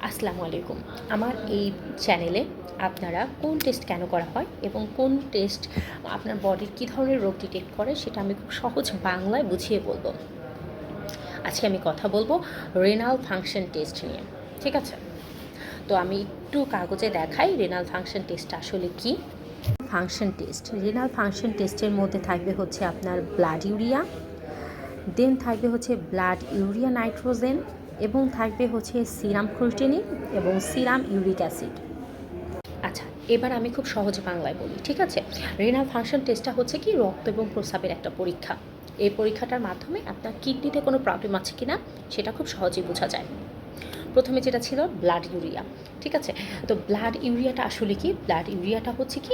আসসালামু আলাইকুম। আমার এই চ্যানেলে আপনারা কোন টেস্ট কেন করা হয় এবং কোন টেস্ট আপনার বডির কী ধরনের রোগ ডিটেক্ট করে সেটা আমি খুব সহজ বাংলায় বুঝিয়ে বলবো। আজকে আমি কথা বলবো রেনাল ফাংশন টেস্ট নিয়ে। ঠিক আছে? তো আমি একটু কাগজে দেখাই রেনাল ফাংশন টেস্টটা আসলে কী। ফাংশন টেস্ট, রেনাল ফাংশন টেস্টের মধ্যে থাকবে হচ্ছে আপনার ব্লাড ইউরিয়া, দেন থাকবে হচ্ছে ব্লাড ইউরিয়া নাইট্রোজেন, এবং থাকবে হচ্ছে সিরাম ক্রিয়েটিনিন এবং সিরাম ইউরিক অ্যাসিড। আচ্ছা, এবার আমি খুব সহজ বাংলায় বলি। ঠিক আছে? রেনাল ফাংশন টেস্টটা হচ্ছে কি রক্ত এবং প্রস্রাবের একটা পরীক্ষা। এই পরীক্ষাটার মাধ্যমে আপনার কিডনিতে কোনো প্রবলেম আছে কি না সেটা খুব সহজেই বোঝা যায়। প্রথমে যেটা ছিল ব্লাড ইউরিয়া। ঠিক আছে? তো ব্লাড ইউরিয়াটা আসলে কি? ব্লাড ইউরিয়াটা হচ্ছে কি,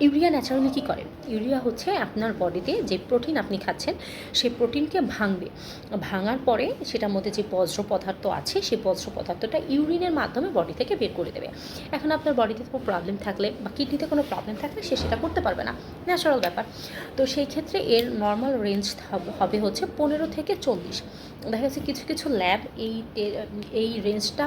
ইউরিয়া ন্যাচারালি কী করে? ইউরিয়া হচ্ছে আপনার বডিতে যে প্রোটিন আপনি খাচ্ছেন সেই প্রোটিনকে ভাঙবে, ভাঙার পরে সেটার মধ্যে যে বজ্র পদার্থ আছে সেই বজ্র পদার্থটা ইউরিনের মাধ্যমে বডি থেকে বের করে দেবে। এখন আপনার বডিতে কোনো প্রবলেম থাকলে বা কিডনিতে কোনো প্রবলেম থাকলে সে সেটা করতে পারবে না, ন্যাচারাল ব্যাপার। তো সেই ক্ষেত্রে এর নর্মাল রেঞ্জ হবে হচ্ছে 15 থেকে 40। দেখা যাচ্ছে কিছু কিছু ল্যাব এই রেঞ্জটা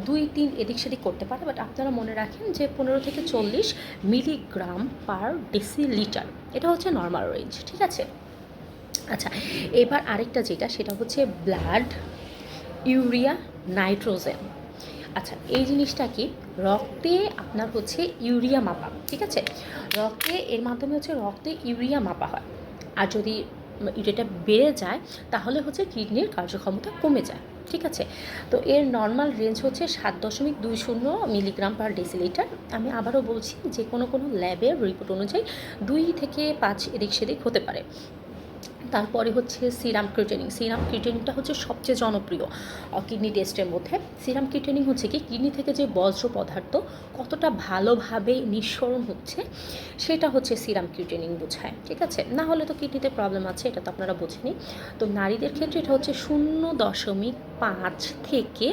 2-3 এদিক সেদিক করতে পারে, বাট আপনারা মনে রাখেন যে 15 থেকে 40 মিলিগ্রাম পার ডেসিলিটার, এটা হচ্ছে নর্মাল রেঞ্জ। ঠিক আছে? আচ্ছা, এবার আরেকটা যেটা সেটা হচ্ছে ব্লাড ইউরিয়া নাইট্রোজেন। আচ্ছা, এই জিনিসটা কি? রক্তে আপনার হচ্ছে ইউরিয়া মাপা। ঠিক আছে? রক্তে এর মাধ্যমে হচ্ছে রক্তে ইউরিয়া মাপা হয়। আর যদি ইউরিয়াটা বেড়ে যায় তাহলে হচ্ছে কিডনির কার্যক্ষমতা কমে যায়। ঠিক আছে? তো এর নর্মাল রেঞ্জ হচ্ছে 7.20 মিলিগ্রাম পার ডেসিলিটার। আমি আবারও বলছি যে কোনো ল্যাবের রিপোর্ট অনুযায়ী 2 থেকে 5 এদিক সেদিক হতে পারে। তারপরে হচ্ছে সিরাম ক্রিয়েটিনিন। সিরাম ক্রিয়েটিনিনটা হচ্ছে সবচেয়ে জনপ্রিয় কিডনি টেস্টের মধ্যে। সিরাম ক্রিয়েটিনিন হচ্ছে কি কিডনি থেকে যে বজ্র পদার্থ কতটা ভালোভাবে নিঃসরণ হচ্ছে সেটা হচ্ছে সিরাম ক্রিয়েটিনিন বোঝায়। ঠিক আছে? না হলে তো কিডনিতে প্রবলেম আছে, এটা তো আপনারা বোঝেনি। তো নারীদের ক্ষেত্রে এটা হচ্ছে 0.5 থেকে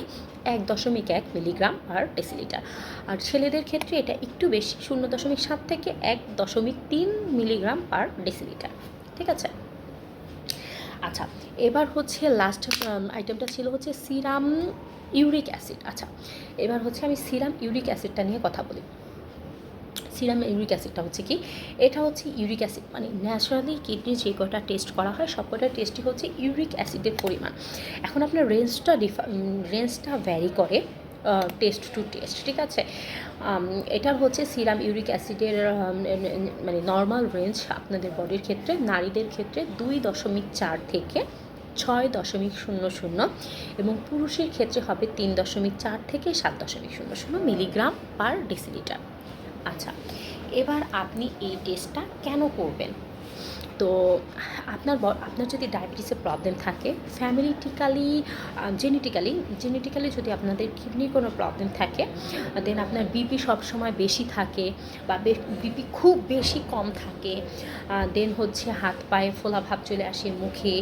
1.1 মিলিগ্রাম পার ডেসিলিটার। আর ছেলেদের ক্ষেত্রে এটা একটু বেশি, 0.7 থেকে 1.3 মিলিগ্রাম পার ডেসিলিটার। ঠিক আছে? আচ্ছা, এবার হচ্ছে লাস্ট আইটেমটা ছিল হচ্ছে সিরাম ইউরিক অ্যাসিড। আচ্ছা, এবার হচ্ছে আমি সিরাম ইউরিক অ্যাসিডটা নিয়ে কথা বলি। সিরাম ইউরিক অ্যাসিডটা হচ্ছে কি? এটা হচ্ছে ইউরিক অ্যাসিড, মানে ন্যাচারালি কিডনি যে কটা টেস্ট করা হয় সব কটা টেস্টই হচ্ছে ইউরিক অ্যাসিডের পরিমাণ। এখন আপনার রেঞ্জটা ভ্যারি করে টেস্ট টু টেস্ট। ঠিক আছে? এটার হচ্ছে সিরাম ইউরিক অ্যাসিডের মানে নর্মাল রেঞ্জ আপনাদের বডির ক্ষেত্রে, নারীদের ক্ষেত্রে 2.4 থেকে 6.00 এবং পুরুষের ক্ষেত্রে হবে 3.4 থেকে 7.00 মিলিগ্রাম পার ডেসিলিটার। আচ্ছা, এবার আপনি এই টেস্টটা কেন করবেন? তো আপনার যদি ডায়াবেটিসের প্রবলেম থাকে, জেনেটিক্যালি যদি আপনাদের কিডনির কোনো প্রবলেম থাকে, দেন আপনার বিপি সবসময় বেশি থাকে বা বিপি খুব বেশি কম থাকে, দেন হচ্ছে হাত পায়ে ফোলা ভাব চলে আসে, মুখে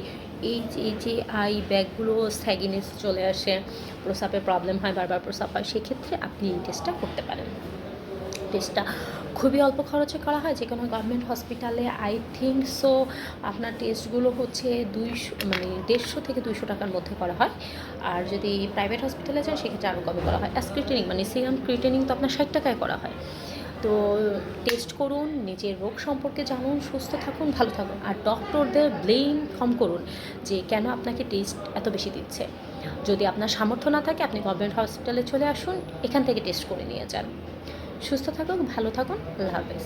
এই যে আই ব্যাগগুলো স্যাগিনেস চলে আসে, প্রস্রাবের প্রবলেম হয়, বারবার প্রস্রাব হয়, সেক্ষেত্রে আপনি এই টেস্টটা করতে পারেন। টেস্টটা খুবই অল্প খরচে করা হয় যে কোনো গভর্নমেন্ট হসপিটালে। আই থিঙ্ক সো আপনার টেস্টগুলো হচ্ছে 150 থেকে 200 টাকার মধ্যে করা হয়। আর যদি প্রাইভেট হসপিটালে যান সেক্ষেত্রে আরও কমে করা হয়। স্ক্রিটিনিং মানে সিরাম ক্রিয়েটিনিন তো আপনার 60 টাকায় করা হয়। তো টেস্ট করুন, নিজের রোগ সম্পর্কে জানুন, সুস্থ থাকুন, ভালো থাকুন। আর ডক্টরদের ব্লেম কম করুন যে কেন আপনাকে টেস্ট এত বেশি দিচ্ছে। যদি আপনার সামর্থ্য না থাকে আপনি গভর্নমেন্ট হসপিটালে চলে আসুন, এখান থেকে টেস্ট করে নিয়ে যান। সুস্থ থাকুন, ভালো থাকুন, আল্লাহ হাফেজ।